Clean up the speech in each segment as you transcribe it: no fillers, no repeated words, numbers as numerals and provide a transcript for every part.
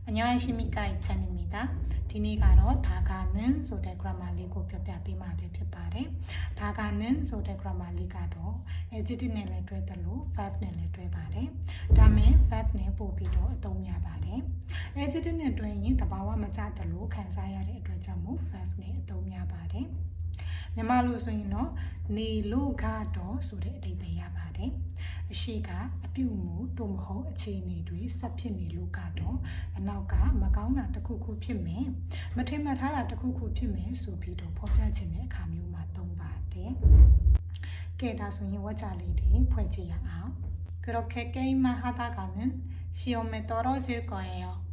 안녕하십니까 이찬입니다. 디니가로 다가는 소대 그라말리고 뼈뼈비마 뼈뼈바래 다가는 소대 그라말리가도 에지디네레 되들로 5네레 되바래 다음에 5네 보비도 동야바래 에지디네 되니 다바와 맞아들로 간사야의အတွက်ကြောင့် 5네 동야바래မြန်မာလိုဆိုရင်တော့နေလို့ကတော့ဆိုတဲ့အဓိပ္ပာယ်ရပါတယ်အရှိကအပြုမှုသို့မဟုတ်အခြေအနေတွေဆက်ဖြစ်နေလို့ကတော့အနောက်ကမကောင်းတာတစ်ခုခုဖြစ်မယ်မထင်မှတ်ထားတာတစ်ခုခုဖြစ်မယ်ဆိုပြီးတော့ဖော်ပြခြင်းတဲ့အခါမျိုးမှာသုံးပါတယ်ကဲဒါဆိုရင်ဝါကြလေးတွေဖွဲ့ကြည့်ရအောင် 그렇게 게임만 하다가는 시험에 떨어질 거예요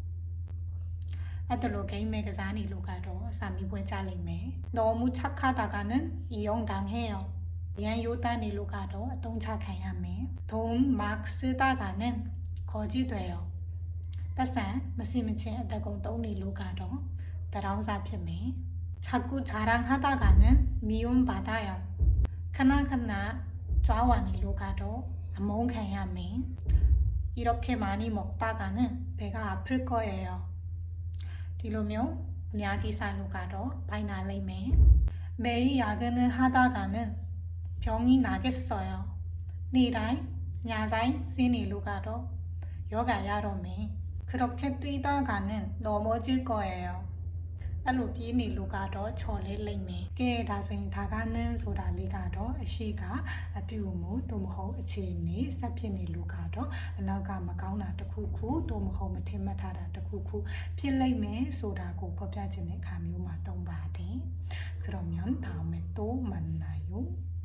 아들로 게임에 그자니 로가도 삼이부에 잘리매 너무 착하다가는 이용당해요. 얘 요단이 로가도 동착해야매 돈 막 쓰다가는 거지 돼요. 빠싸 마시미친 아다고 돈이 로가도 따라오사 피매 자꾸 자랑하다가는 미움받아요. 카나카나 좌완이 로가도 몽해야매 이렇게 많이 먹다가는 배가 아플 거예요. ဒီလိုမျိုးအများကြီးစာလို့ကတော့ပိုင်နာလိမ့်မယ် 매일 야근을 하다가는 병이 나겠어요.နေ့တိုင်း ညဆိုင် 쓰니လို့ကတော့ ယောဂရတော့မယ် 그렇게 뛰다가는 넘어질 거예요. အဲ့လိုပြေးနေလို့ကတော့ ချော်လဲလိမ့်မယ် ကဲဒါဆိုရင် 다가는 ဆိုတာလေးကတော့ အရှိကအပြုမှု သို့မဟုတ် အခြေအနေ ဆက်ဖြစ်နေလို့ကတော့ အနောက်ကမကောင်းတာတစ်ခုခု သို့မဟုတ် မထင်မှတ်ထားတာတစ်ခုခု ဖြစ်လိမ့်မယ် ဆိုတာကို ဖော်ပြခြင်းတဲ့အခါမျိုးမှာသုံးပါတယ် 그러면 다음에 또 만나요.